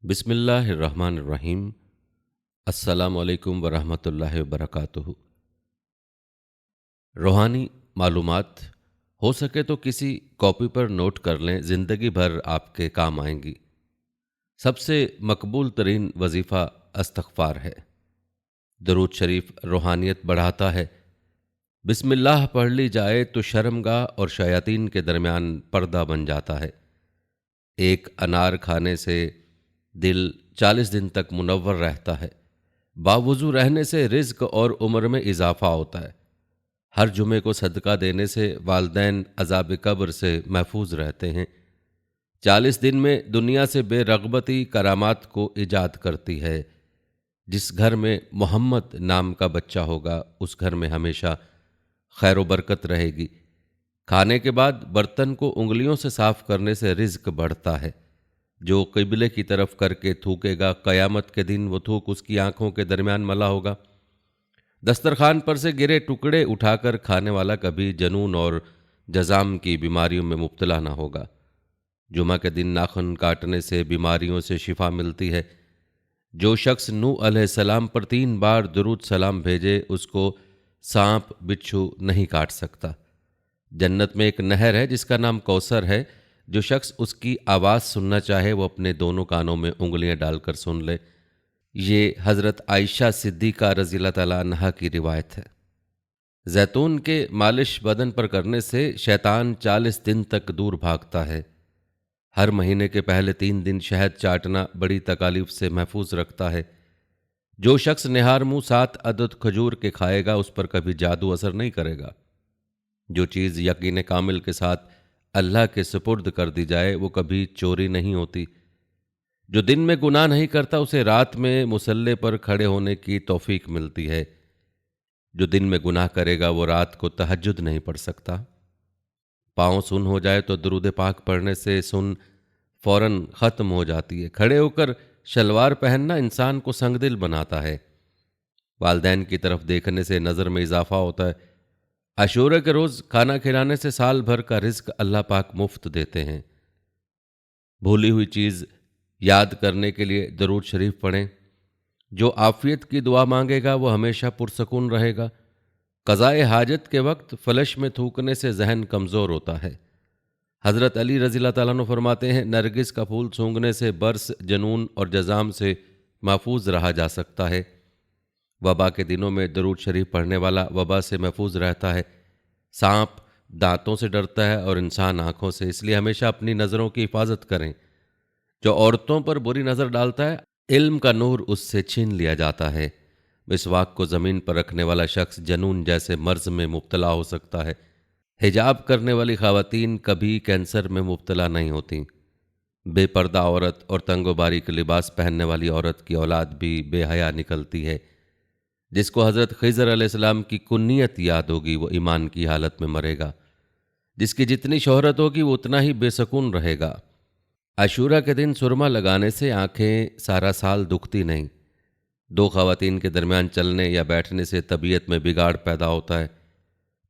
बिस्मिल्लाहिर्रहमानिर्रहीम। अस्सलामुअलैकुम वरहमतुल्लाहि वबरकातुहू। रूहानी मालूमात हो सके तो किसी कॉपी पर नोट कर लें, ज़िंदगी भर आपके काम आएंगी। सबसे मकबूल तरीन वजीफ़ा इस्तग़फ़ार है। दरूद शरीफ रूहानियत बढ़ाता है। बिस्मिल्लाह पढ़ ली जाए तो शर्मगाह और शयातीन के दरमियान पर्दा बन जाता है। एक अनार खाने से दिल 40 दिन तक मुनव्वर रहता है। बावुज़ू रहने से रिज़्क और उम्र में इजाफा होता है। हर जुमे को सदका देने से वालदैन अज़ाब कब्र से महफूज रहते हैं। 40 दिन में दुनिया से बेरग़बती करामात को ईजाद करती है। जिस घर में मोहम्मद नाम का बच्चा होगा उस घर में हमेशा खैर व बरकत रहेगी। खाने के बाद बर्तन को उंगलियों से साफ करने से रिज़्क बढ़ता है। जो क़िबले की तरफ करके थूकेगा, क़यामत के दिन वो थूक उसकी आंखों के दरमियान मला होगा। दस्तरखान पर से गिरे टुकड़े उठाकर खाने वाला कभी जनून और जज़ाम की बीमारियों में मुब्तला ना होगा। जुमा के दिन नाखून काटने से बीमारियों से शिफा मिलती है। जो शख्स नूह अलैहिस्सलाम पर 3 बार दुरूद सलाम भेजे उसको सांप बिच्छू नहीं काट सकता। जन्नत में एक नहर है जिसका नाम कौसर है। जो शख्स उसकी आवाज़ सुनना चाहे वो अपने दोनों कानों में उंगलियां डालकर सुन ले। ये हज़रत आयशा सिद्दीक़ा रज़ियल्लाहु तआला अन्हा की रिवायत है। जैतून के मालिश बदन पर करने से शैतान 40 दिन तक दूर भागता है। हर महीने के पहले 3 दिन शहद चाटना बड़ी तकालीफ से महफूज रखता है। जो शख्स निहार मुंह 7 अदद खजूर के खाएगा उस पर कभी जादू असर नहीं करेगा। जो चीज़ यकीन कामिल के साथ अल्लाह के सुपुर्द कर दी जाए वो कभी चोरी नहीं होती। जो दिन में गुनाह नहीं करता उसे रात में मुसल्ले पर खड़े होने की तौफीक मिलती है। जो दिन में गुनाह करेगा वो रात को तहज्जुद नहीं पढ़ सकता। पाँव सुन हो जाए तो दुरूद पाक पढ़ने से सुन फौरन ख़त्म हो जाती है। खड़े होकर शलवार पहनना इंसान को संगदिल बनाता है। वालदैन की तरफ देखने से नज़र में इजाफा होता है। अशूरा के रोज़ खाना खिलाने से साल भर का रिज़्क अल्लाह पाक मुफ्त देते हैं। भूली हुई चीज़ याद करने के लिए दरूद शरीफ पढ़ें। जो आफ़ियत की दुआ मांगेगा वो हमेशा पुरसकून रहेगा। क़ज़ाए हाजत के वक्त फलश में थूकने से जहन कमज़ोर होता है। हज़रत अली रज़ियल्लाहु तआला अन्हु फरमाते हैं, नरगिस का फूल सूंघने से बर्स, जनून और जज़ाम से महफूज रहा जा सकता है। वबा के दिनों में दरूद शरीफ पढ़ने वाला वबा से महफूज रहता है। सांप दांतों से डरता है और इंसान आंखों से, इसलिए हमेशा अपनी नज़रों की हिफाजत करें। जो औरतों पर बुरी नज़र डालता है इल्म का नूर उससे छीन लिया जाता है। मिसवाक को ज़मीन पर रखने वाला शख्स जनून जैसे मर्ज में मुब्तला हो सकता है। हिजाब करने वाली ख़वातीन कभी कैंसर में मुब्तला नहीं होती। बेपर्दा औरत और तंगो बारीक लिबास पहनने वाली औरत की औलाद भी बेहया निकलती है। जिसको हज़रत खिज़र अलैहिस्सलाम की कुन्नियत याद होगी वो ईमान की हालत में मरेगा। जिसकी जितनी शोहरत होगी वो उतना ही बेसकून रहेगा। अशूरा के दिन सुरमा लगाने से आंखें सारा साल दुखती नहीं। 2 ख़वातीन के दरमियान चलने या बैठने से तबीयत में बिगाड़ पैदा होता है।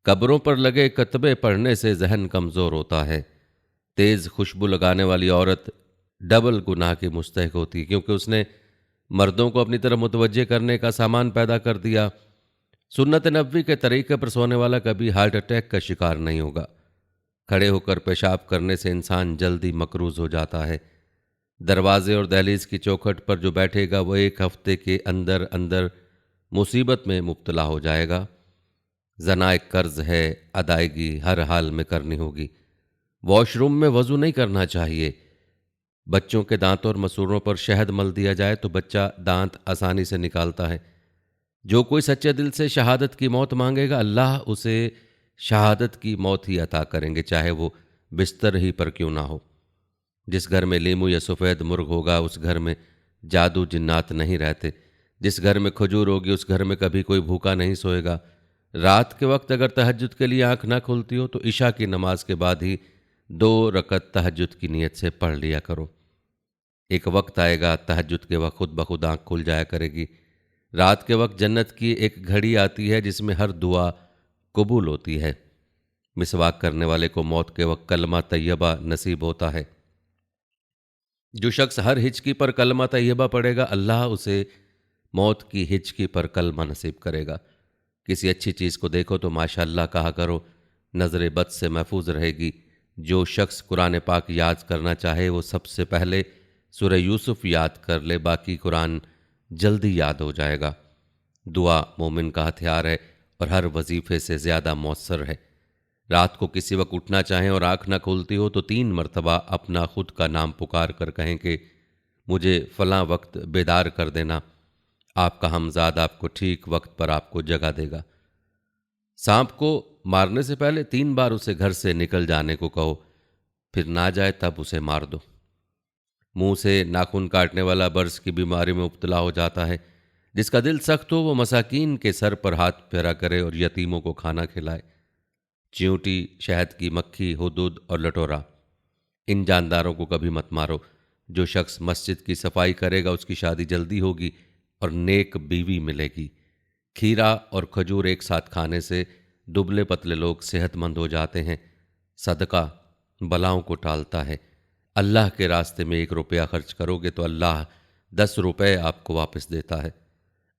कब्रों पर लगे कतबे पढ़ने से जहन कमज़ोर होता है। तेज़ खुशबू लगाने वाली औरत डबल गुनाह की मुस्तहिक होती है क्योंकि उसने मर्दों को अपनी तरफ मुतवज्जे करने का सामान पैदा कर दिया। सुन्नत नबवी के तरीके पर सोने वाला कभी हार्ट अटैक का शिकार नहीं होगा। खड़े होकर पेशाब करने से इंसान जल्दी मकरूज हो जाता है। दरवाजे और दहलीज की चौखट पर जो बैठेगा वो 1 हफ्ते के अंदर अंदर मुसीबत में मुब्तला हो जाएगा। जना एक कर्ज है, अदायगी हर हाल में करनी होगी। वॉशरूम में वज़ू नहीं करना चाहिए। बच्चों के दांतों और मसूड़ों पर शहद मल दिया जाए तो बच्चा दांत आसानी से निकालता है। जो कोई सच्चे दिल से शहादत की मौत मांगेगा अल्लाह उसे शहादत की मौत ही अता करेंगे, चाहे वो बिस्तर ही पर क्यों ना हो। जिस घर में लीमू या सफ़ेद मुर्ग होगा उस घर में जादू जिन्नात नहीं रहते। जिस घर में खजूर होगी उस घर में कभी कोई भूखा नहीं सोएगा। रात के वक्त अगर तहज्जुद के लिए आंख ना खुलती हो तो इशा की नमाज के बाद ही 2 रकत तहज्जुद की नीयत से पढ़ लिया करो। एक वक्त आएगा तहज्जुद के वक्त खुद ब खुद आंख खुल जाया करेगी। रात के वक्त जन्नत की एक घड़ी आती है जिसमें हर दुआ कबूल होती है। मिसवाक करने वाले को मौत के वक्त कलमा तैयबा नसीब होता है। जो शख्स हर हिचकी पर कलमा तैयबा पढ़ेगा, अल्लाह उसे मौत की हिचकी पर कलमा नसीब करेगा। किसी अच्छी चीज़ को देखो तो माशाअल्लाह कहा करो, नज़र बद से महफूज रहेगी। जो शख्स कुरान पाक याद करना चाहे वो सबसे पहले सूरह यूसुफ याद कर ले, बाकी कुरान जल्दी याद हो जाएगा। दुआ मोमिन का हथियार है और हर वजीफे से ज़्यादा मौसर है। रात को किसी वक्त उठना चाहें और आँख ना खुलती हो तो 3 मरतबा अपना खुद का नाम पुकार कर कहें कि मुझे फ़लाँ वक्त बेदार कर देना। आपका हमज़ाद आपको ठीक वक्त पर आपको जगा देगा। सांप को मारने से पहले 3 बार उसे घर से निकल जाने को कहो, फिर ना जाए तब उसे मार दो। मुंह से नाखून काटने वाला बर्स की बीमारी में मुब्तला हो जाता है। जिसका दिल सख्त हो वो मसाकीन के सर पर हाथ फेरा करे और यतीमों को खाना खिलाए। चींटी, शहद की मक्खी, हुदूद और लटोरा, इन जानदारों को कभी मत मारो। जो शख्स मस्जिद की सफाई करेगा उसकी शादी जल्दी होगी और नेक बीवी मिलेगी। खीरा और खजूर एक साथ खाने से दुबले पतले लोग सेहतमंद हो जाते हैं। सदका बलाओं को टालता है। अल्लाह के रास्ते में 1 रुपया खर्च करोगे तो अल्लाह 10 रुपये आपको वापस देता है।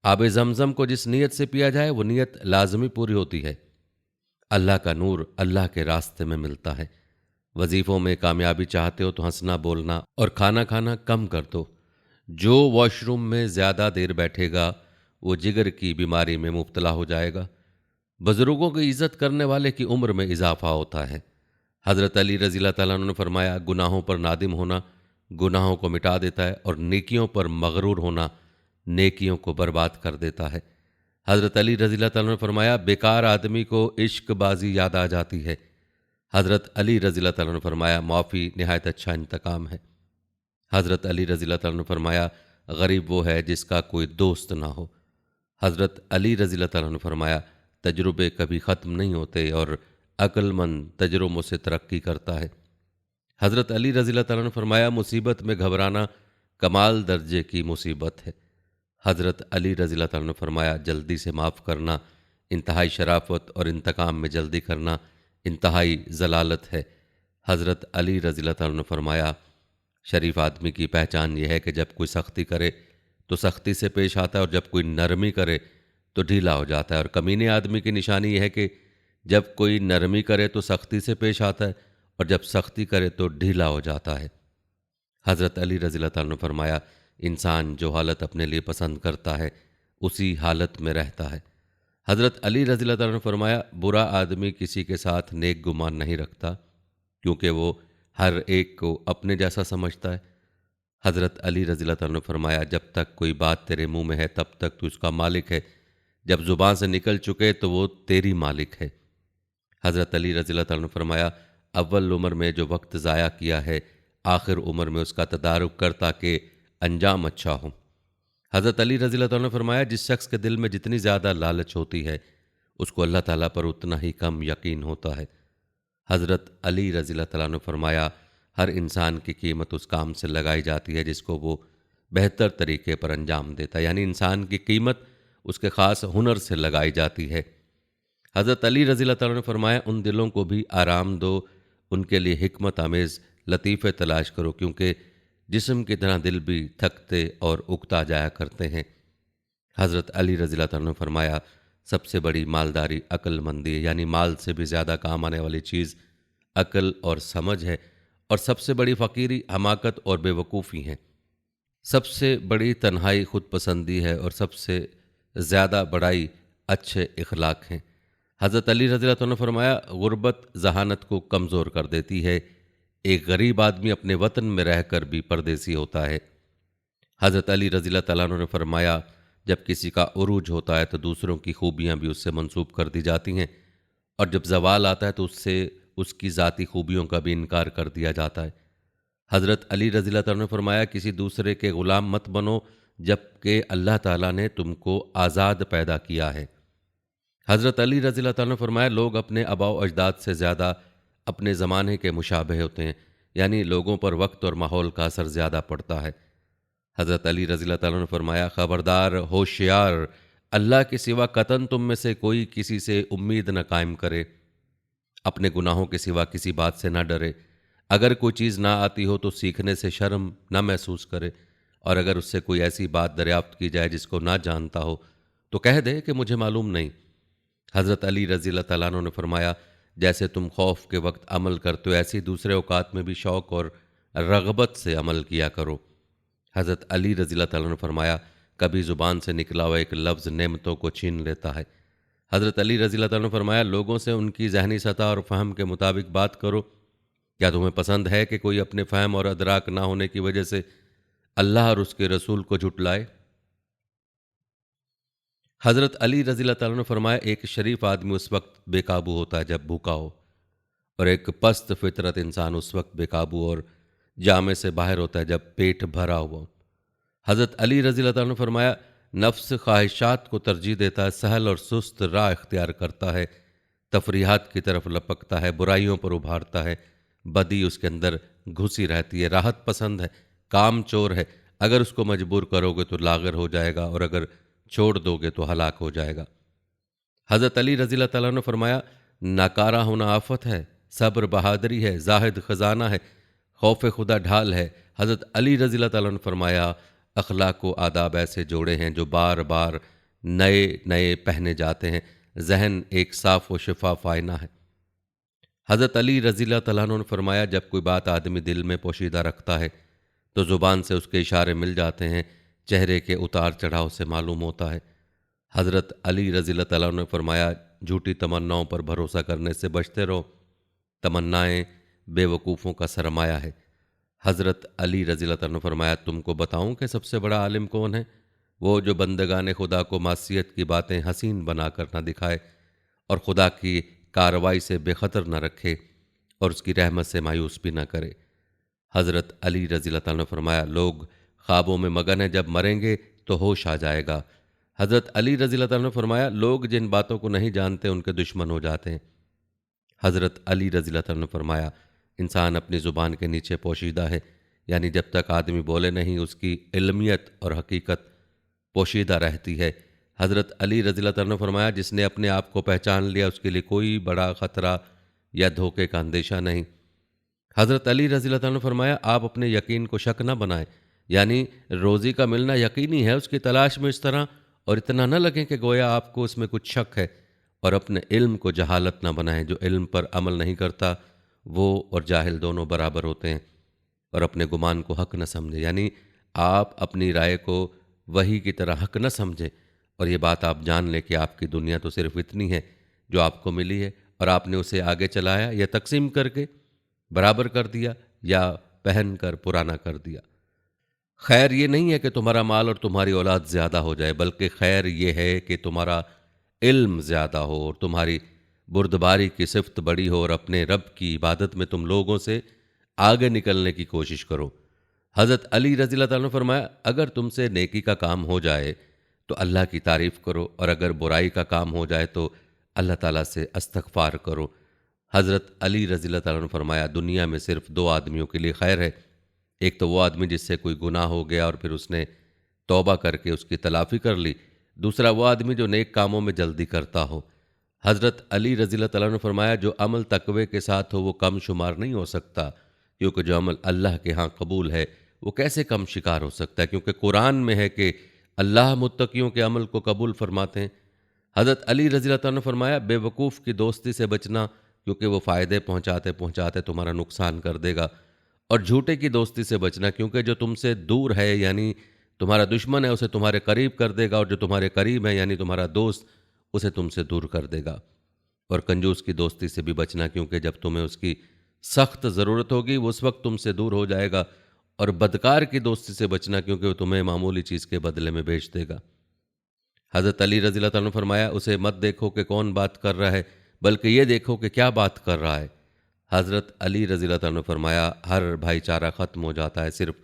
आब जमजम को जिस नीयत से पिया जाए वो नीयत लाजमी पूरी होती है। अल्लाह का नूर अल्लाह के रास्ते में मिलता है। वजीफों में कामयाबी चाहते हो तो हंसना बोलना और खाना खाना कम कर दो। जो वॉशरूम में ज़्यादा देर बैठेगा वो जिगर की बीमारी में मुब्तला हो जाएगा। बुजुर्गों की इज़्ज़त करने वाले की उम्र में इजाफा होता है। हज़रत अली रज़ी अल्लाह तआला अन्हु ने फरमाया, गुनाहों पर नादिम होना गुनाहों को मिटा देता है और नेकियों पर मगरूर होना नेकियों को बर्बाद कर देता है। हज़रत अली रज़ी अल्लाह तआला अन्हु ने फरमाया, बेकार आदमी को इश्कबाजी याद आ जाती है। हज़रत अली रज़ी अल्लाह तआला अन्हु ने फरमाया, माफ़ी नहायत अच्छा इंतकाम है। हज़रत अली रज़ी अल्लाह तआला अन्हु ने फरमाया, गरीब वो है जिसका कोई दोस्त ना हो। हज़रत अली रज़ी अल्लाह तआला अन्हु ने फरमाया, तजुर्बे कभी ख़त्म नहीं होते और अक्लमंद तजुर्बों से तरक्की करता है। हज़रत अली रज़ी अल्लाह तआला ने फरमाया, मुसीबत में घबराना कमाल दर्जे की मुसीबत है। हज़रत अली रज़ी अल्लाह तआला ने फरमाया, जल्दी से माफ़ करना इंतहाई शराफत और इंतकाम में जल्दी करना इंतहाई जलालत है। हज़रत अली रज़ी अल्लाह तआला ने फरमाया, शरीफ आदमी की पहचान यह है कि जब कोई सख्ती करे तो सख्ती से पेश आता है और जब कोई नरमी करे तो ढीला हो जाता है। और कमीने आदमी की निशानी यह है कि जब कोई नरमी करे तो सख्ती से पेश आता है और जब सख्ती करे तो ढीला हो जाता है। हज़रत अली रज़ी अल्लाह तआला ने फरमाया, इंसान जो हालत अपने लिए पसंद करता है उसी हालत में रहता है। हज़रत अली रज़ी अल्लाह तआला ने फरमाया, बुरा आदमी किसी के साथ नेक गुमान नहीं रखता क्योंकि वो हर एक को अपने जैसा समझता है। हज़रत अली रज़ी अल्लाह तआला ने फरमाया, जब तक कोई बात तेरे मुंह में है तब तक तू उसका मालिक है, जब ज़ुबान से निकल चुके तो वो तेरी मालिक है। हज़रत अली रज़ी अल्लाह तआला ने फरमाया, अव्वल उम्र में जो वक्त ज़ाया किया है आखिर उम्र में उसका तदारुक कर ताकि अंजाम अच्छा हो। हज़रत अली रज़ी अल्लाह तआला ने फरमाया, जिस शख्स के दिल में जितनी ज़्यादा लालच होती है उसको अल्लाह ताला पर उतना ही कम यकीन होता है। हज़रत अली रज़ी अल्लाह तआला ने फरमाया, हर इंसान की कीमत उस काम से लगाई जाती है जिसको वो बेहतर तरीके पर अंजाम देता है। यानी इंसान की कीमत उसके ख़ास हुनर से लगाई जाती है। हज़रत अली रज़ी अल्लाह तआला ने फरमाया, उन दिलों को भी आराम दो, उनके लिए हिकमत आमेज़ लतीफ़े तलाश करो क्योंकि जिस्म की तरह दिल भी थकते और उकता जाया करते हैं। हज़रत अली रज़ी अल्लाह तआला ने फरमाया, सबसे बड़ी मालदारी अक्लमंदी है, यानी माल से भी ज़्यादा काम आने वाली चीज़ अक्ल और समझ है। और सबसे बड़ी फ़कीरी हमाकत और बेवकूफ़ी है। सबसे बड़ी तन्हाई खुद पसंदी है और सबसे ज़्यादा बड़ाई अच्छे इखलाक हैं। हज़रत अली रज़ी अल्लाह तआला ने फरमाया, गुर्बत जहानत को कमज़ोर कर देती है। एक गरीब आदमी अपने वतन में रहकर भी परदेसी होता है। हज़रत अली रज़ी अल्लाह तआला ने फरमाया, जब किसी का उरूज होता है तो दूसरों की खूबियाँ भी उससे मंसूब कर दी जाती हैं और जब ज़वाल आता है तो उससे उसकी ज़ाती खूबियों का भी इनकार कर दिया जाता है। हज़रत अली रज़ी अल्लाह तआला ने फरमाया, किसी दूसरे के ग़ुलाम मत बनो जबकि अल्लाह ताला ने तुमको आज़ाद पैदा किया है। हज़रत अली रज़ी अल्लाह तआला ने फरमाया, लोग अपने आबा व अजदाद से ज़्यादा अपने ज़माने के मुशाबह होते हैं, यानी लोगों पर वक्त और माहौल का असर ज़्यादा पड़ता है। हज़रत अली रज़ी अल्लाह तआला ने फरमाया, ख़बरदार होशियार, अल्लाह के सिवा कतन तुम में से कोई किसी से उम्मीद न कायम करे। अपने गुनाहों के सिवा किसी बात से न डरे। अगर कोई चीज़ ना आती हो तो सीखने से शर्म ना महसूस करे, और अगर उससे कोई ऐसी बात दरियाफ्त की जाए जिसको ना जानता हो तो कह दे कि मुझे मालूम नहीं। हज़रत अली रज़ी अल्लाह तआला अन्हु ने फरमाया, जैसे तुम खौफ के वक्त अमल करते हो ऐसे ही दूसरे औकात में भी शौक़ और रग़बत से अमल किया करो। हज़रत अली रज़ी अल्लाह तआला अन्हु ने फरमाया, कभी ज़ुबान से निकला हुआ एक लफ्ज़ नेमतों को छीन लेता है। हज़रत अली रज़ी अल्लाह तआला ने फरमाया, लोगों से उनकी ज़हनी सतह और फ़हम के मुताबिक बात करो। क्या तुम्हें पसंद है कि कोई अपने फ़हम और अदराक ना होने की वजह से अल्लाह और उसके रसूल को झुटलाए? हज़रत अली रज़ी अल्लाह तआला ने फरमाया, एक शरीफ आदमी उस वक्त बेकाबू होता है जब भूखा हो, और एक पस्त फितरत इंसान उस वक्त बेकाबू और जामे से बाहर होता है जब पेट भरा हुआ। हज़रत अली रज़ी अल्लाह तआला ने फरमाया, नफ्स ख्वाहिशात को तरजीह देता है, सहल और सुस्त राह इख्तियार करता है, तफरीहात की तरफ लपकता है, बुराइयों पर उभारता है, बदी उसके अंदर घुसी रहती है, राहत पसंद है, काम चोर है, अगर उसको मजबूर करोगे तो लागर हो जाएगा और अगर छोड़ दोगे तो हलाक हो जाएगा। हज़रत अली रज़ी अल्लाह तआला ने फरमाया, नाकारा होना आफत है, सब्र बहादुरी है, जाहिद खजाना है, खौफ खुदा ढाल है। हज़रत अली रज़ी अल्लाह तआला ने फरमाया, अखलाक व आदाब ऐसे जोड़े हैं जो बार बार नए नए पहने जाते हैं, जहन एक साफ़ व शफाफ आईना है। हज़रत अली रज़ी अल्लाह तआला अन्हु ने फरमाया, जब कोई बात आदमी दिल में पोशीदा रखता है तो ज़ुबान से उसके इशारे मिल जाते हैं, चेहरे के उतार चढ़ाव से मालूम होता है। हज़रत अली रज़ी अल्लाह तआला अन्हु ने फरमाया, झूठी तमन्नाओं पर भरोसा करने से बचते रहो, तमन्नाएं बेवकूफ़ों का सरमाया है। हज़रत अली रज़ी अल्लाह तआला ने फरमाया, तुमको बताऊं कि सबसे बड़ा आलिम कौन है? वो जो बंदगान खुदा को मासियत की बातें हसीन बनाकर न दिखाए और खुदा की कार्रवाई से बेखतर न रखे और उसकी रहमत से मायूस भी न करे। हज़रत अली रज़ी अल्लाह तआला ने फरमाया, लोग ख्वाबों में मगन हैं, जब मरेंगे तो होश आ जाएगा। हज़रत अली रज़ी अल्लाह तआला ने फरमाया, लोग जिन बातों को नहीं जानते उनके दुश्मन हो जाते हैं। हज़रत अली रज़ी अल्लाह तआला ने फरमाया, इंसान अपनी ज़ुबान के नीचे पोशीदा है, यानी जब तक आदमी बोले नहीं उसकी इल्मियत और हकीकत पोशीदा रहती है। हज़रत अली रज़ी अल्लाह तआला ने फरमाया, जिसने अपने आप को पहचान लिया उसके लिए कोई बड़ा ख़तरा या धोखे का अंदेशा नहीं। हज़रत अली रज़ी अल्लाह तआला ने फरमाया, आप अपने यकीन को शक न बनाएं, यानी रोज़ी का मिलना यकीनी है, उसकी तलाश में इस तरह और इतना न लगें कि गोया आपको उसमें कुछ शक है, और अपने इल्म को जहालत न बनाएं। जो इल्म पर अमल नहीं करता वो और जाहिल दोनों बराबर होते हैं। और अपने गुमान को हक न समझे, यानी आप अपनी राय को वही की तरह हक न समझें, और ये बात आप जान लें कि आपकी दुनिया तो सिर्फ इतनी है जो आपको मिली है, और आपने उसे आगे चलाया या तकसीम करके बराबर कर दिया या पहन कर पुराना कर दिया। खैर ये नहीं है कि तुम्हारा माल और तुम्हारी औलाद ज़्यादा हो जाए, बल्कि खैर ये है कि तुम्हारा इल्म ज़्यादा हो और तुम्हारी बुर्दबारी की सिफ्त बड़ी हो, और अपने रब की इबादत में तुम लोगों से आगे निकलने की कोशिश करो। हज़रत अली रज़ी अल्लाह तआला ने फरमाया, अगर तुमसे नेकी का काम हो जाए तो अल्लाह की तारीफ़ करो, और अगर बुराई का काम हो जाए तो अल्लाह ताला से इस्तग़फ़ार करो। हज़रत अली रज़ी अल्लाह तआला ने फरमाया, दुनिया में सिर्फ दो आदमियों के लिए खैर है, एक तो वो आदमी जिससे कोई गुनाह हो गया और फिर उसने तौबा करके उसकी तलाफ़ी कर ली, दूसरा वो आदमी जो नेक कामों में जल्दी करता हो। हज़रत अली रज़ी अल्लाह तआला ने फरमाया, जो अमल तकवे के साथ हो वो कम शुमार नहीं हो सकता, क्योंकि जो अमल अल्लाह के यहाँ कबूल है वो कैसे कम शिकार हो सकता है, क्योंकि कुरान में है कि अल्लाह मुत्तकियों के अमल को कबूल फरमाते हैं। हज़रत अली रज़ी अल्लाह तआला ने फरमाया, बेवकूफ़ की दोस्ती से बचना, क्योंकि वो फ़ायदे पहुँचाते पहुँचाते तुम्हारा नुकसान कर देगा, और झूठे की दोस्ती से बचना, क्योंकि जो तुमसे दूर है यानी तुम्हारा दुश्मन है उसे तुम्हारे करीब कर देगा, और जो तुम्हारे करीब है यानी तुम्हारा दोस्त उसे तुमसे दूर कर देगा। और कंजूस की दोस्ती से भी बचना, क्योंकि जब तुम्हें उसकी सख्त ज़रूरत होगी वो उस वक्त तुमसे दूर हो जाएगा। और बदकार की दोस्ती से बचना, क्योंकि वो तुम्हें मामूली चीज़ के बदले में बेच देगा। हज़रत अली रज़ी अल्लाह तआला ने फरमाया, उसे मत देखो कि कौन बात कर रहा है, बल्कि ये देखो कि क्या बात कर रहा है। हज़रत अली रज़ी अल्लाह तआला ने फरमाया, हर भाईचारा ख़त्म हो जाता है, सिर्फ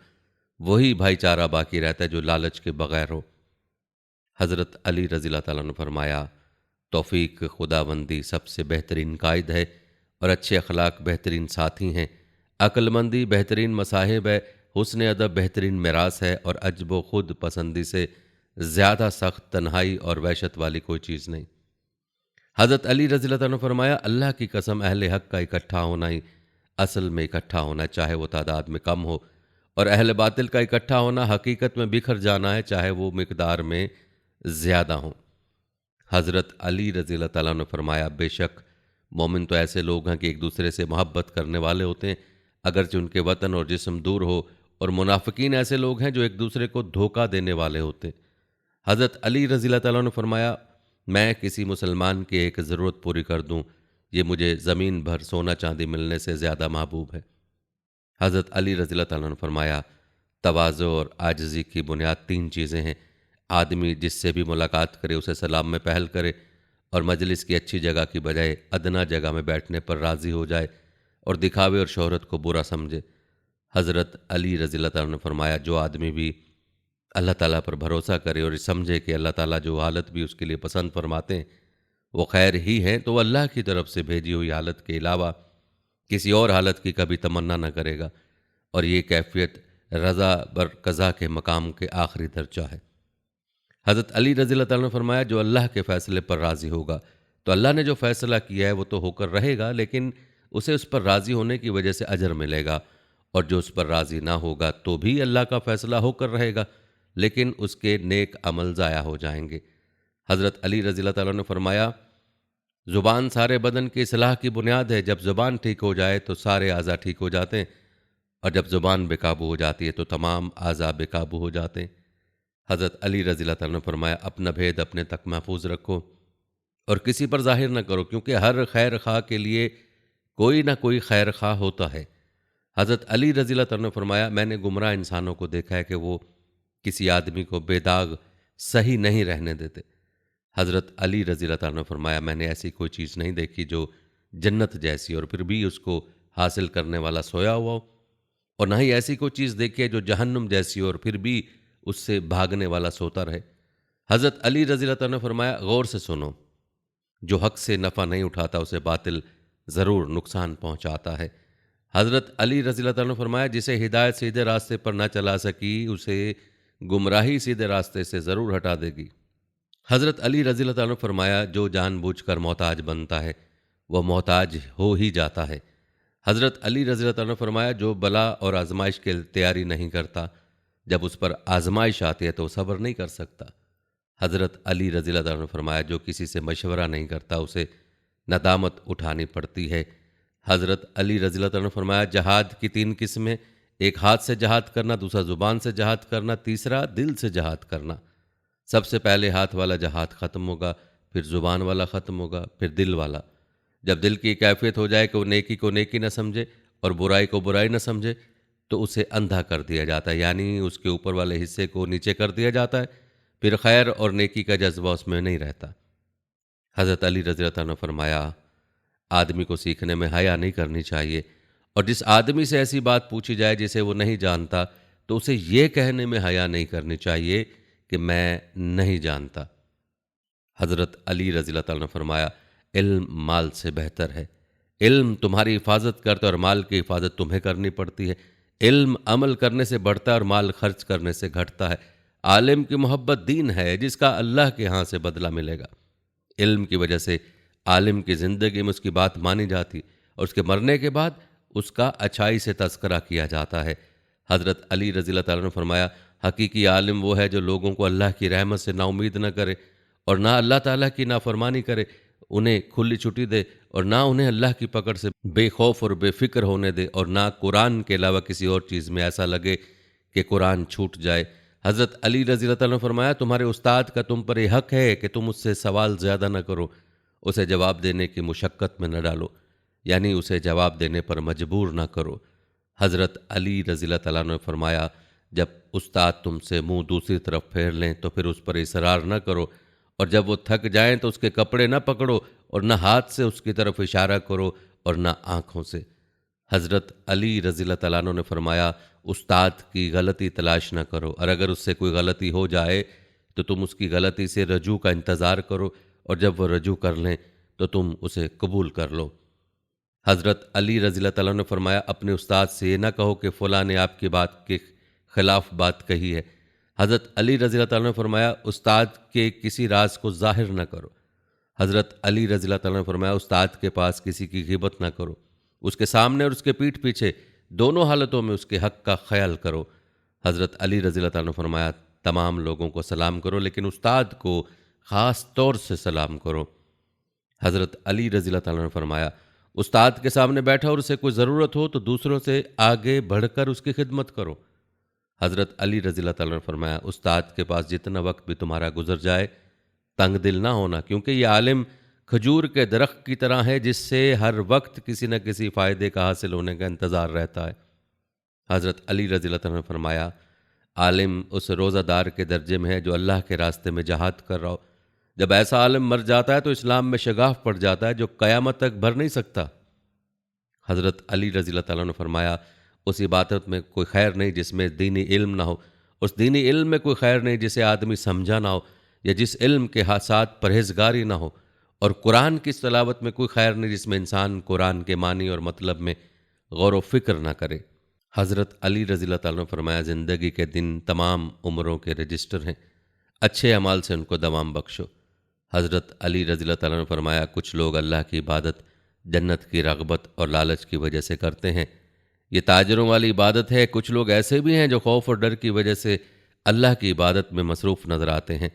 वही भाईचारा बाकी रहता है जो लालच के बगैर हो। हज़रत अली रज़ी अल्लाह तआला ने फरमाया, तौफ़ीक खुदाबंदी सबसे बेहतरीन कायद है, और अच्छे अखलाक बेहतरीन साथी हैं। अक्लमंदी बेहतरीन मसाहिब है, हुस्न अदब बेहतरीन मिरास है, और अजब व खुद पसंदी से ज़्यादा सख्त तन्हाई और वहशत वाली कोई चीज़ नहीं। हज़रत अली रज़ी अल्लाह तआला ने फरमाया, अल्लाह की कसम, अहले हक़ का इकट्ठा होना ही असल में इकट्ठा होना, चाहे वो तादाद में कम हो, और अहले बातिल का इकट्ठा होना हकीकत में बिखर जाना है, चाहे वो मिकदार में ज़्यादा हो। हज़रत अली रज़ी अल्लाह तआला ने फरमाया, बेशक मोमिन तो ऐसे लोग हैं कि एक दूसरे से मोहब्बत करने वाले होते हैं, अगरचे उनके वतन और जिस्म दूर हो, और मुनाफिकीन ऐसे लोग हैं जो एक दूसरे को धोखा देने वाले होते हैं। हज़रत अली रज़ी अल्लाह तआला ने फरमाया, मैं किसी मुसलमान की एक ज़रूरत पूरी कर दूँ, ये मुझे ज़मीन भर सोना चांदी मिलने से ज़्यादा महबूब है। हज़रत अली रज़ी अल्लाह तआला ने फरमाया, तवाज़ु और आजिज़ी की बुनियाद तीन चीज़ें हैं। आदमी जिससे भी मुलाकात करे उसे सलाम में पहल करे, और मजलिस की अच्छी जगह की बजाय अदना जगह में बैठने पर राज़ी हो जाए, और दिखावे और शोहरत को बुरा समझे। हज़रत अली रज़ी अल्लाह तआला ने फरमाया, जो आदमी भी अल्लाह ताला पर भरोसा करे और ये समझे कि अल्लाह ताला जो हालत भी उसके लिए पसंद फरमाते हैं वो खैर ही हैं, तो वह अल्लाह की तरफ से भेजी हुई हालत के अलावा किसी और हालत की कभी तमन्ना न करेगा, और ये कैफियत रज़ा बर कज़ा के मकाम के आखिरी दर्जा है। हज़रत अली रज़ी अल्लाह तआला ने फरमाया, जो अल्लाह के फ़ैसले पर राज़ी होगा तो अल्लाह ने जो फ़ैसला किया है वो तो होकर रहेगा, लेकिन उसे उस पर राज़ी होने की वजह से अजर मिलेगा, और जो उस पर राज़ी ना होगा तो भी अल्लाह का फ़ैसला होकर रहेगा, लेकिन उसके नेक अमल ज़ाया हो जाएंगे। हज़रत अली रज़ी अल्लाह तआला ने फरमाया, ज़ुबान सारे बदन की इस्लाह की बुनियाद है, जब ज़ुबान ठीक हो जाए तो सारे आज़ा ठीक हो जाते हैं, और जब ज़ुबान बेकाबू हो जाती है तो तमाम आज़ा बेकाबू हो जाते हैं। हज़रत अली रज़ी अल्लाह तआला ने फरमाया, अपना भेद अपने तक महफूज रखो और किसी पर ज़ाहिर न करो, क्योंकि हर खैर खा के लिए कोई ना कोई खैर खा होता है। हज़रत अली रज़ी अल्लाह तआला ने फरमाया, मैंने गुमराह इंसानों को देखा है कि वो किसी आदमी को बेदाग सही नहीं रहने देते। हज़रत अली रज़ी अल्लाह तआला ने फरमाया, मैंने ऐसी कोई चीज़ नहीं देखी जो जन्नत जैसी और फिर भी उसको हासिल करने वाला सोया हुआ हो, और ना ही ऐसी कोई चीज़ देखी है जो जहन्नुम जैसी हो और फिर भी उससे भागने वाला सोता रहे। हज़रत अली रज़ी अल्लाह तआला ने फरमाया, गौर से सुनो, जो हक से नफ़ा नहीं उठाता उसे बातिल ज़रूर नुकसान पहुँचाता है। हज़रत अली रज़ी अल्लाह तआला ने फरमाया, जिसे हिदायत सीधे रास्ते पर न चला सकी उसे गुमराही सीधे रास्ते से ज़रूर हटा देगी। हज़रत अली रज़ी अल्लाह तआला ने फरमाया, जो जानबूझकर मोहताज बनता है वह मोहताज हो ही जाता है। हज़रत अली रज़ी अल्लाह तआला ने फरमाया, जो बला और आजमाइश की तैयारी नहीं करता, जब उस पर आजमाइश आती है तो वो सब्र नहीं कर सकता। हज़रत अली रज़ी अल्लाह तआला ने फरमाया, जो किसी से मशवरा नहीं करता उसे नदामत उठानी पड़ती है। हज़रत अली रज़ी अल्लाह तआला ने फरमाया, जहाद की तीन किस्में, एक हाथ से जहाद करना, दूसरा ज़ुबान से जहाद करना, तीसरा दिल से जहाद करना। सबसे पहले हाथ वाला जहाद ख़त्म होगा, फिर ज़ुबान वाला ख़त्म होगा, फिर दिल वाला। जब दिल की कैफियत हो जाए कि वो नेकी को नेकी न समझे और बुराई को बुराई न समझे, तो उसे अंधा कर दिया जाता है, यानी उसके ऊपर वाले हिस्से को नीचे कर दिया जाता है, फिर खैर और नेकी का जज्बा उसमें नहीं रहता। हज़रत अली रज़ी अल्लाह तआला ने फरमाया, आदमी को सीखने में हया नहीं करनी चाहिए, और जिस आदमी से ऐसी बात पूछी जाए जिसे वो नहीं जानता तो उसे ये कहने में हया नहीं करनी चाहिए कि मैं नहीं जानता। हज़रत अली रज़ी अल्लाह तआला ने फरमाया, इल्म माल से बेहतर है। इल्म तुम्हारी हिफाजत करता है और माल की हिफाजत तुम्हें करनी पड़ती है। इल्म अमल करने से बढ़ता है और माल खर्च करने से घटता है। आलिम की मोहब्बत दीन है जिसका अल्लाह के यहाँ से बदला मिलेगा। इल्म की वजह से आलिम की ज़िंदगी में उसकी बात मानी जाती, और उसके मरने के बाद उसका अच्छाई से तज़किरा किया जाता है। हज़रत अली रज़ी अल्लाह तआला ने फरमाया, हकीकी आलिम वो है जो लोगों को अल्लाह की रहमत से नाउम्मीद न करे और ना अल्लाह ताला की नाफरमानी करे, उन्हें खुली छुट्टी दे और ना उन्हें अल्लाह की पकड़ से बेखौफ और बेफिक्र होने दे, और ना कुरान के अलावा किसी और चीज़ में ऐसा लगे कि कुरान छूट जाए। हज़रत अली रज़ी अल्लाह तआला ने फरमाया, तुम्हारे उस्ताद का तुम पर यह हक़ है कि तुम उससे सवाल ज़्यादा न करो, उसे जवाब देने की मुशक्क़त में न डालो, यानी उसे जवाब देने पर मजबूर न करो। हज़रत अली रज़ी अल्लाह तआला ने फरमाया, जब उस्ताद तुमसे मुंह दूसरी तरफ फेर लें तो फिर उस पर इसरार न करो, और जब वो थक जाएं तो उसके कपड़े न पकड़ो और न हाथ से उसकी तरफ इशारा करो और न आँखों से। हज़रत अली रज़ी अल्लाह तआला अन्हु ने फरमाया, उस्ताद की गलती तलाश न करो, और अगर उससे कोई गलती हो जाए तो तुम उसकी गलती से रजू का इंतज़ार करो, और जब वह रजू कर लें तो तुम उसे कबूल कर लो। हज़रत अली रज़ी अल्लाह तआला ने फरमाया, अपने उस्ताद से ये ना कहो कि फ़लाँ ने आपकी बात के ख़िलाफ़ बात कही है। हज़रत अली रज़ी अल्लाह तआला ने फरमाया, उस्ताद के किसी राज को ज़ाहिर न करो। हज़रत अली रज़ी अल्लाह तआला ने फरमाया, उस्ताद के पास किसी की ग़ीबत न करो। उसके सामने और उसके पीठ पीछे दोनों हालतों में उसके हक का ख्याल करो। हज़रत अली रज़ी अल्लाह तआला ने फरमाया, तमाम लोगों को सलाम करो लेकिन उस्ताद को ख़ास तौर से सलाम करो। हज़रत अली रज़ी अल्लाह तआला ने फरमाया, उस्ताद के सामने बैठा और उसे कोई ज़रूरत हो तो दूसरों से आगे बढ़कर उसकी खिदमत करो। हज़रत अली रज़ी अल्लाह तआला ने फरमाया, उस्ताद के पास जितना वक्त भी तुम्हारा गुजर जाए तंग दिल ना होना, क्योंकि ये आलिम खजूर के दरख्त की तरह है जिससे हर वक्त किसी न किसी फ़ायदे का हासिल होने का इंतज़ार रहता है। हज़रत अली रज़ी अल्लाह तआला ने फरमाया, आलिम उस रोज़ादार के दर्जे में है जो अल्लाह के रास्ते में जहाद कर रहा हो। जब ऐसा आलिम मर जाता है तो इस्लाम में शगाफ पड़ जाता है जो क़यामत तक भर नहीं सकता। हज़रत अली रज़ी अल्लाह तआला ने फरमाया, उस इबादत में कोई खैर नहीं जिसमें दीनी इल्म ना हो, उस दीनी इल्म में कोई खैर नहीं जिसे आदमी समझा ना हो, या जिस इल्म के साथ परहेजगारी ना हो, और कुरान की तलावत में कोई खैर नहीं जिसमें इंसान कुरान के मानी और मतलब में गौर व फिक्र ना करे। हज़रत अली रज़ी अल्लाह तआला ने फरमाया, ज़िंदगी के दिन तमाम उम्रों के रजिस्टर हैं, अच्छे अमाल से उनको दवाम बख्शो। हज़रत अली रज़ी अल्लाह तआला ने फरमाया, कुछ लोग अल्लाह की इबादत जन्नत की रग़बत और लालच की वजह से करते हैं, ये ताजरों वाली इबादत है। कुछ लोग ऐसे भी हैं जो खौफ और डर की वजह से अल्लाह की इबादत में मसरूफ़ नज़र आते हैं,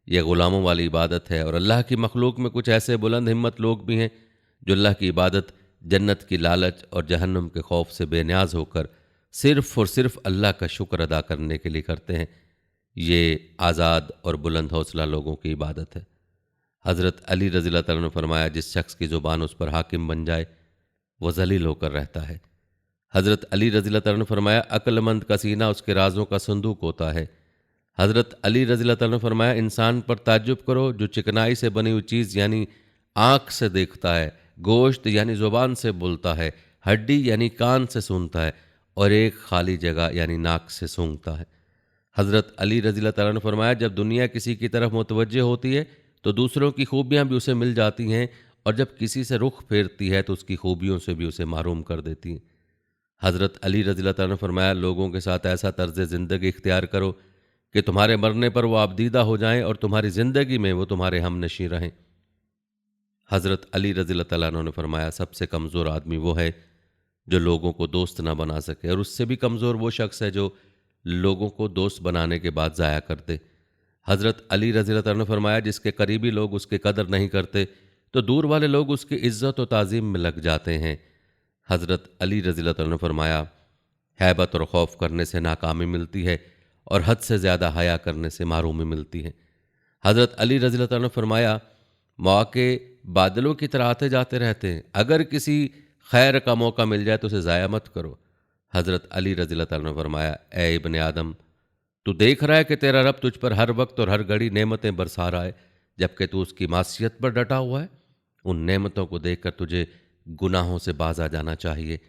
यह ग़ुलामों वाली इबादत है। और अल्लाह की मखलूक में कुछ ऐसे बुलंद हिम्मत लोग भी हैं जो अल्लाह की इबादत जन्नत की लालच और जहन्नम के खौफ से बेनियाज होकर सिर्फ़ और सिर्फ अल्लाह का शुक्र अदा करने के लिए करते हैं। ये आज़ाद और बुलंद हौसला लोगों की इबादत है। हज़रत अली रज़ी अल्लाह तआला ने फरमाया, जिस शख्स की ज़ुबान उस पर हाकिम बन जाए वह ज़लील होकर रहता है। हज़रत अली रज़ी अल्लाह तआला ने फरमाया, अक्लमंद का सीना उसके राज़ों का संदूक होता है। हज़रत अली रज़ी अल्लाह तआला ने फरमाया, इंसान पर ताज्जुब करो जो चिकनाई से बनी हुई चीज़ यानी आँख से देखता है, गोश्त यानी ज़ुबान से बोलता है, हड्डी यानी कान से सुनता है, और एक खाली जगह यानी नाक से सूंघता है। हज़रत अली रज़ी अल्लाह तआला ने फरमाया, जब दुनिया किसी की तरफ मुतवज्जे होती है तो दूसरों की खूबियाँ भी उसे मिल जाती हैं, और जब किसी से रुख फेरती है तो उसकी खूबियों से भी उसे महरूम कर देती हैं। हज़रत अली रज़ी अल्लाह तआला ने फरमाया, लोगों के साथ ऐसा तर्ज़ ज़िंदगी इख्तियार करो कि तुम्हारे मरने पर वो आबदीदा हो जाएं और तुम्हारी ज़िंदगी में वो तुम्हारे हमनशी रहें। हज़रत अली रज़ी अल्लाह तआला अन्हु ने फरमाया, सबसे कमज़ोर आदमी वो है जो लोगों को दोस्त ना बना सके, और उससे भी कमज़ोर वो शख्स है जो लोगों को दोस्त बनाने के बाद ज़ाया कर दे। हज़रत अली रज़ी अल्लाह तआला ने फरमाया, जिसके करीबी लोग उसकी कदर नहीं करते तो दूर वाले लोग उसकी इज़्ज़त और ताज़ीम में लग जाते हैं। हज़रत अली रज़ी अल्लाह तआला ने फरमाया, हैबत और खौफ करने से नाकामी मिलती है और हद से ज़्यादा हया करने से महरूमी मिलती है। हज़रत अली रज़ी अल्लाह तआला ने फरमाया, मौके बादलों की तरह आते जाते रहते हैं, अगर किसी खैर का मौका मिल जाए तो उसे ज़ाया मत करो। हज़रत अली रज़ी अल्लाह तआला ने फरमाया, ए इब्ने आदम, तू देख रहा है कि तेरा रब तुझ पर हर वक्त और हर घड़ी नेमतें बरसा रहा है, जबकि तू उसकी मासियत पर डटा हुआ है। उन नेमतों को देखकर तुझे गुनाहों से बाज आ जाना चाहिए।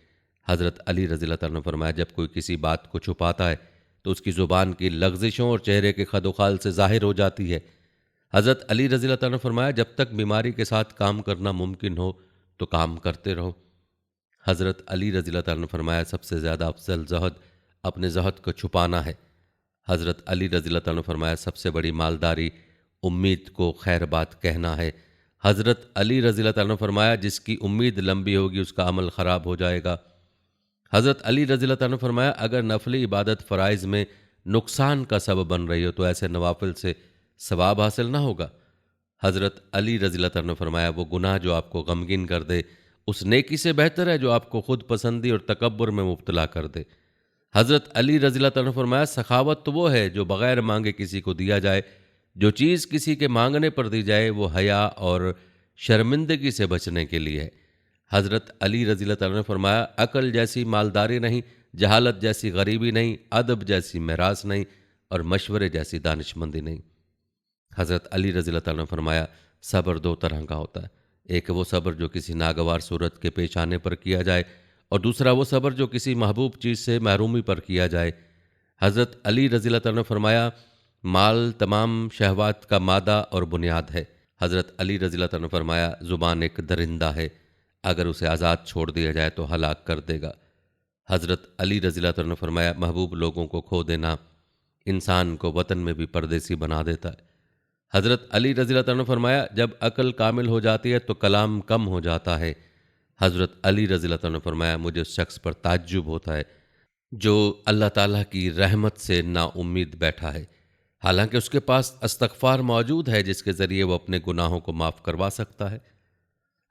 हज़रत अली रज़ी अल्लाह तआला ने फरमाया, जब कोई किसी बात को छुपाता है तो उसकी ज़ुबान की लग़ज़िशों और चेहरे के खदोखाल से ज़ाहिर हो जाती है। हज़रत अली रज़ी अल्लाह तआला ने फरमाया, जब तक बीमारी के साथ काम करना मुमकिन हो तो काम करते रहो। हज़रत अली रज़ी अल्लाह तआला ने फरमाया, सबसे ज़्यादा अफजल ज़हद अपने ज़हद को छुपाना है। हज़रत अली रज़ी अल्लाह तआला ने फरमाया, सबसे बड़ी मालदारी उम्मीद को खैर बात कहना है। हज़रत अली रज़ी अल्लाह तआला ने फरमाया, जिसकी उम्मीद लंबी होगी उसका अमल ख़राब हो जाएगा। हज़रत अली रज़ी अल्लाह तआला ने फरमाया, अगर नफली इबादत फ़राइज़ में नुकसान का सबब बन रही हो तो ऐसे नवाफिल से सवाब हासिल ना होगा। हज़रत अली रज़ी अल्लाह तआला ने फरमाया, वो गुनाह जो आपको गमगीन कर दे उस नेकी से बेहतर है जो आपको खुद पसंदी और तकब्बुर में मुब्तला कर दे। हज़रत अली रज़ी अल्लाह तआला ने फरमाया, सखावत तो वो है जो बग़ैर मांगे किसी को दिया जाए, जो चीज़ किसी के मांगने पर दी जाए वो हया और शर्मिंदगी से बचने के लिए है। हज़रत अली रज़ी अल्लाह तआला ने फरमाया, अक्ल जैसी मालदारी नहीं, जहालत जैसी गरीबी नहीं, अदब जैसी मेरास नहीं, और मशवरे जैसी दानिशमंदी नहीं। हज़रत अली रज़ी अल्लाह तआला ने फरमाया, सब्र दो तरह का होता है, एक वो सब्र जो किसी नागवार सूरत के पेश आने पर किया जाए, और दूसरा वो सब्र जो किसी महबूब चीज़ से महरूमी पर किया जाए। हज़रत अली रज़ी अल्लाह तआला ने फरमाया, माल तमाम शहवात का मादा और बुनियाद है। हज़रत अली रज़ी अल्लाह तआला ने फरमाया, ज़ुबान एक दरिंदा है, अगर उसे आज़ाद छोड़ दिया जाए तो हलाक कर देगा। हज़रत अली रज़ी अल्लाह तआला ने फरमाया, महबूब लोगों को खो देना इंसान को वतन में भी परदेसी बना देता है। हज़रत अली रज़ी अल्लाह तआला ने फरमाया, जब अक्ल कामिल हो जाती है तो कलाम कम हो जाता है। हज़रत अली रज़ियल्लाहु अन्हु ने फरमाया, मुझे उस शख्स पर ताज्जुब होता है जो अल्लाह ताला की रहमत से नाउम्मीद बैठा है, हालांकि उसके पास इस्तग़फ़ार मौजूद है जिसके ज़रिए वो अपने गुनाहों को माफ़ करवा सकता है।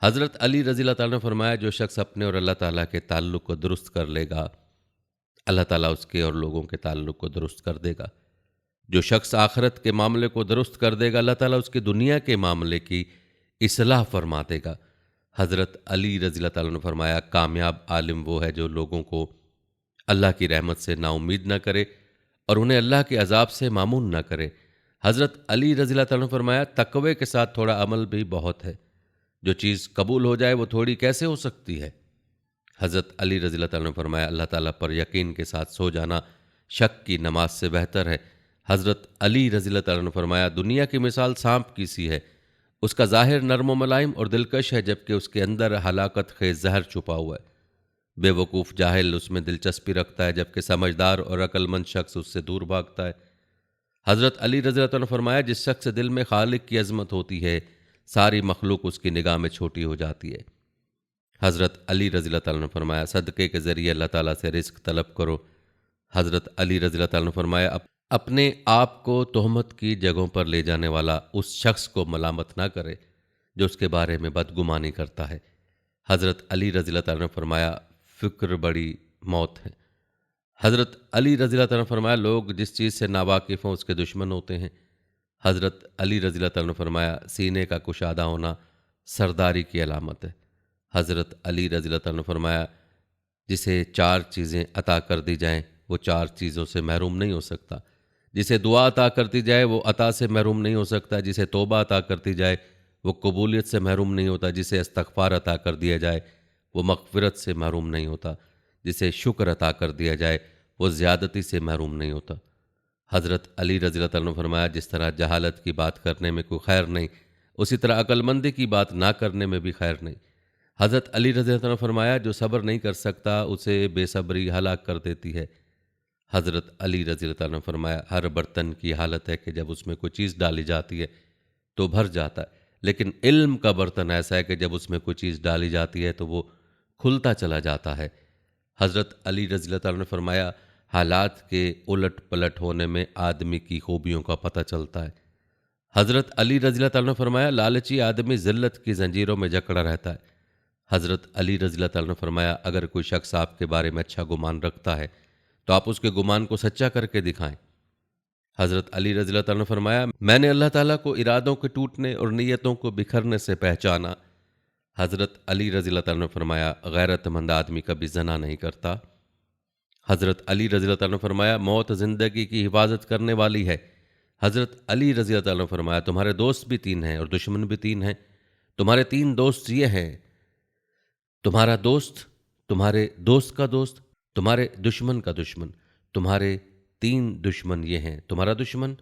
हज़रत अली रज़ियल्लाहु अन्हु ने फरमाया, जो शख्स अपने और अल्लाह ताला के ताल्लुक़ को दुरुस्त कर लेगा, अल्लाह ताला उसके और लोगों के ताल्लुक़ को दुरुस्त कर देगा। जो शख्स आखिरत के मामले को दुरुस्त कर देगा, अल्लाह ताला उसकी दुनिया के मामले की इस्लाह फरमा देगा। हज़रत अली रज़ियल्लाहु अन्हु ने फरमाया, कामयाब आलिम वो है जो लोगों को अल्लाह की रहमत से नाउम्मीद न करे और उन्हें अल्लाह के अजाब से मामून न करे। हज़रत अली रज़ियल्लाहु अन्हु ने फरमाया, तक़वे के साथ थोड़ा अमल भी बहुत है। जो चीज़ कबूल हो जाए वो थोड़ी कैसे हो सकती है। हज़रत अली रज़ियल्लाहु अन्हु ने फरमाया, अल्लाह ताला पर यकीन के साथ सो जाना शक की नमाज से बेहतर है। हज़रत अली रज़ियल्लाहु अन्हु ने फरमाया, दुनिया की मिसाल सांप की सी है, उसका ज़ाहिर नर्म व मुलायम और दिलकश है, जबकि उसके अंदर हलाकत खेज़ जहर छुपा हुआ है। बेवकूफ़ जाहिल उसमें दिलचस्पी रखता है, जबकि समझदार और अक्लमंद शख्स उससे दूर भागता है। हज़रत अली रज़ियल्लाहु अन्हु ने फरमाया, जिस शख्स दिल में खालिक की अज़मत होती है, सारी मखलूक उसकी निगाह में छोटी हो जाती है। हज़रत अली रज़ियल्लाहु अन्हु ने फरमाया, सदक़े के ज़रिए अल्लाह ताला से रिज़्क़ तलब करो। हज़रत अली रज़ियल्लाहु अन्हु ने फरमाया, अपने आप को तोहमत की जगहों पर ले जाने वाला उस शख्स को मलामत ना करे जो उसके बारे में बदगुमानी करता है। हज़रत अली रज़ियल्लाहु अन्हु ने फरमाया, फ़िक्र बड़ी मौत है। हज़रत अली रज़ियल्लाहु अन्हु ने फरमाया, लोग जिस चीज़ से नावाकिफ़ हों उसके दुश्मन होते हैं। हज़रत अली रज़ियल्लाहु अन्हु ने फरमाया, सीने का कुशादा होना सरदारी की अलामत है। हज़रत अली रज़ियल्लाहु अन्हु ने फरमाया, जिसे चार चीज़ें अता कर दी जाएं वो चार चीज़ों से महरूम नहीं हो सकता। जिसे दुआ अता करती जाए वो अता से महरूम नहीं हो सकता। जिसे तौबा अता करती जाए वो कबूलियत से महरूम नहीं होता। जिसे इस्तग़फ़ार अता कर दिया जाए वो मग़फ़िरत से महरूम नहीं होता। जिसे शुक्र अता कर दिया जाए वो ज़्यादती से महरूम नहीं होता। हज़रत अली रज़ियल्लाहु अन्हु ने फरमाया, जिस तरह जहालत की बात करने में कोई खैर नहीं, उसी तरह अक्लमंदी की बात ना करने में भी खैर नहीं। हज़रत अली रज़ियल्लाहु अन्हु ने फरमाया, जो सब्र नहीं कर सकता उसे बेसब्री हलाक कर देती है। हज़रत अली रज़ियल्लाहु अन्हु ने फरमाया, हर बर्तन की हालत है कि जब उसमें कोई चीज़ डाली जाती है तो भर जाता है, लेकिन इल्म का बर्तन ऐसा है कि जब उसमें कोई चीज़ डाली जाती है तो वो खुलता चला जाता है। हज़रत अली रज़ियल्लाहु अन्हु ने फरमाया, हालात के उलट पलट होने में आदमी की खूबियों का पता चलता है। हज़रत अली रज़ियल्लाहु अन्हु ने फरमाया, लालची आदमी ज़िल्लत की जंजीरों में जकड़ा रहता है। हज़रत अली रज़ियल्लाहु अन्हु ने फरमाया, अगर कोई शख्स आपके बारे में अच्छा गुमान रखता है तो आप उसके गुमान को सच्चा करके दिखाएं। हज़रत अली रज़ियल्लाहु अन्हु ने फरमाया, मैंने अल्लाह ताला को इरादों के टूटने और नीयतों को बिखरने से पहचाना। हज़रत अली रज़ियल्लाहु अन्हु ने फरमाया, गैरतमंद आदमी कभी ज़ना नहीं करता। हज़रत अली रज़ियल्लाहु अन्हु ने फरमाया, मौत ज़िंदगी की हिफाजत करने वाली है। हज़रत अली रज़ियल्लाहु अन्हु ने फरमाया, तुम्हारे दोस्त भी तीन हैं और दुश्मन भी तीन हैं। तुम्हारे तीन दोस्त ये हैं, तुम्हारा दोस्त, तुम्हारे दोस्त का दोस्त, तुम्हारे दुश्मन का दुश्मन। तुम्हारे तीन दुश्मन ये हैं, तुम्हारा दुश्मन,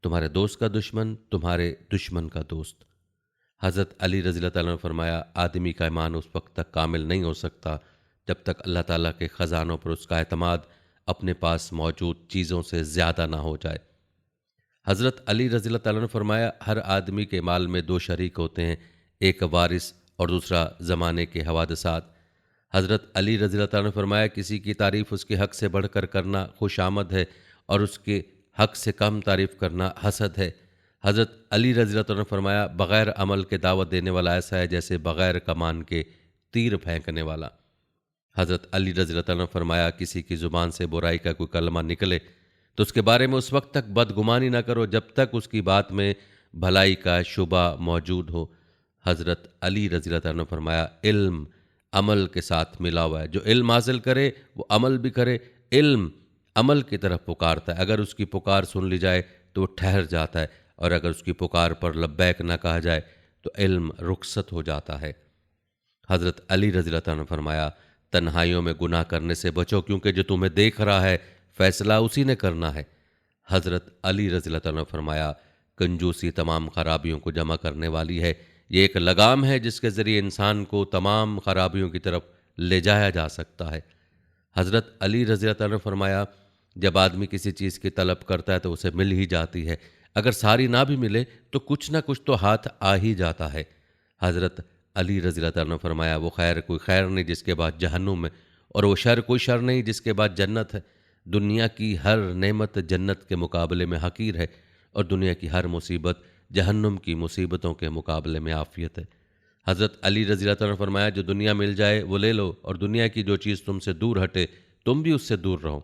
तुम्हारे दोस्त का दुश्मन, तुम्हारे दुश्मन का दोस्त। हज़रत अली रज़ियल्लाहु अन्हु ने फरमाया, आदमी का ईमान उस वक्त तक कामिल नहीं हो सकता जब तक अल्लाह ताला के ख़ज़ानों पर उसका एतमाद अपने पास मौजूद चीज़ों से ज़्यादा ना हो जाए। हज़रत अली रज़ियल्लाहु अन्हु ने फरमाया, हर आदमी के माल में दो शरीक होते हैं, एक वारिस और दूसरा ज़माने के हवादसात। हज़रत अली रज़ियल्लाहु अन्हु ने फरमाया, किसी की तारीफ़ उसके हक़ से बढ़कर करना खुशामद है और उसके हक़ से कम तारीफ़ करना हसद है। हज़रत अली रज़ियल्लाहु अन्हु ने फरमाया, बग़ैर अमल के दावत देने वाला ऐसा है जैसे बग़ैर कमान के तीर फेंकने वाला। हज़रत अली रज़ियल्लाहु अन्हु ने फरमाया, किसी की ज़ुबान से बुराई का कोई कलमा निकले तो उसके बारे में उस वक्त तक बदगुमानी ना करो जब तक उसकी बात में भलाई का शुबा मौजूद हो। हज़रत अली रज़ियल्लाहु अन्हु ने फरमाया, इल्म अमल के साथ मिला हुआ है। जो इल्म हासिल करे वो अमल भी करे। इल्म अमल की तरफ पुकारता है। अगर उसकी पुकार सुन ली जाए तो वो ठहर जाता है, और अगर उसकी पुकार पर लब्बैक ना कहा जाए तो इल्म रुखसत हो जाता है। हज़रत अली रज़ियल्लाहु अन्हु ने फरमाया, तन्हाइयों में गुनाह करने से बचो, क्योंकि जो तुम्हें देख रहा है फैसला उसी ने करना है। हज़रत अली रज़ियल्लाहु अन्हु ने फरमाया, कंजूसी तमाम खराबियों को जमा करने वाली है। ये एक लगाम है जिसके ज़रिए इंसान को तमाम खराबियों की तरफ ले जाया जा सकता है। हज़रत अली रज़ियल्लाहु अन्हु ने फरमाया, जब आदमी किसी चीज़ की तलब करता है तो उसे मिल ही जाती है। अगर सारी ना भी मिले तो कुछ ना कुछ तो हाथ आ ही जाता है। हज़रत अली रज़ी अल्लाह तआला ने फरमाया, वो खैर कोई खैर नहीं जिसके बाद जहन्नुम है, और वो शर कोई शर नहीं जिसके बाद जन्नत है। दुनिया की हर नेमत जन्नत के मुकाबले में हकीर है, और दुनिया की हर मुसीबत जहन्नुम की मुसीबतों के मुकाबले में आफ़ियत है। हज़रत अली रज़ी अल्लाह तआला ने फरमाया, जो दुनिया मिल जाए वो ले लो, और दुनिया की जो चीज़ तुमसे दूर हटे तुम भी उससे दूर रहो।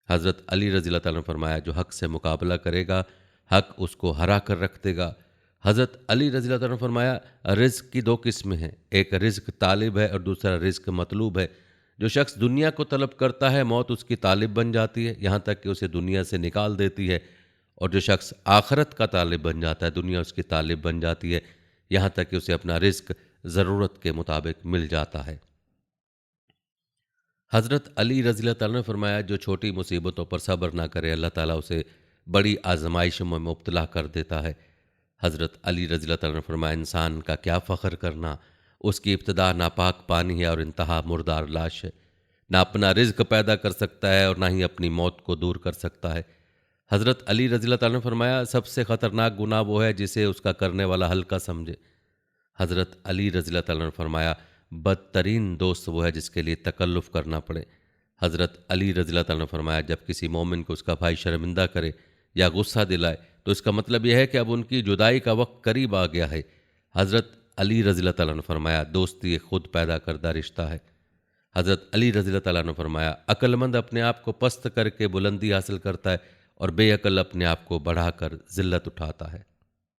हज़रत अली रज़ी अल्लाह तआला ने फरमाया, जो हक़ से मुकाबला करेगा हक़ उसको हरा कर रख देगा। हज़रत अली रज़ी अल्लाह तआला ने फरमाया, रिज़्क़ की दो किस्में हैं, एक रिज़्क़ तालिब है और दूसरा रिज़्क़ मतलूब है। जो शख्स दुनिया को तलब करता है मौत उसकी तालिब बन जाती है, यहाँ तक कि उसे दुनिया से निकाल देती है, और जो शख्स आखिरत का तालिब बन जाता है दुनिया उसकी तालिब बन जाती है, यहाँ तक कि उसे अपना रिज़्क़ ज़रूरत के मुताबिक मिल जाता है। हज़रत अली रज़ी अल्लाह तआला ने फरमाया, जो छोटी मुसीबतों पर सब्र ना करे अल्लाह ताला उसे बड़ी आज़माइशों में मुब्तला कर देता है। हज़रत अली रज़ी अल्लाह तआला ने फरमाया, इंसान का क्या फ़ख्र करना, उसकी इब्तिदा नापाक पानी है और इंतहा मुर्दार लाश है। ना अपना रिज़्क़ पैदा कर सकता है और ना ही अपनी मौत को दूर कर सकता है। हज़रत अली रज़ी अल्लाह तआला ने फरमाया, सबसे ख़तरनाक गुनाह वो है जिसे उसका करने वाला हल्का समझे। हज़रत अली रज़ी अल्लाह तआला ने फरमाया, बदतरीन दोस्त वो है जिसके लिए तकल्लुफ़ करना पड़े। हज़रत अली रज़ी अल्लाह तआला ने फरमाया, जब किसी मोमिन को उसका भाई शर्मिंदा करे या गुस्सा दिलाए तो इसका मतलब यह है कि अब उनकी जुदाई का वक्त करीब आ गया है। हज़रत अली रज़ी अल्लाह तआला ने फरमाया, दोस्ती एक खुद पैदा करदा रिश्ता है। हज़रत अली रज़ी अल्लाह तआला ने फरमाया, अक्लमंद अपने आप को पस्त करके बुलंदी हासिल करता है और बेअक्ल अपने आप को बढ़ाकर ज़िल्लत उठाता है।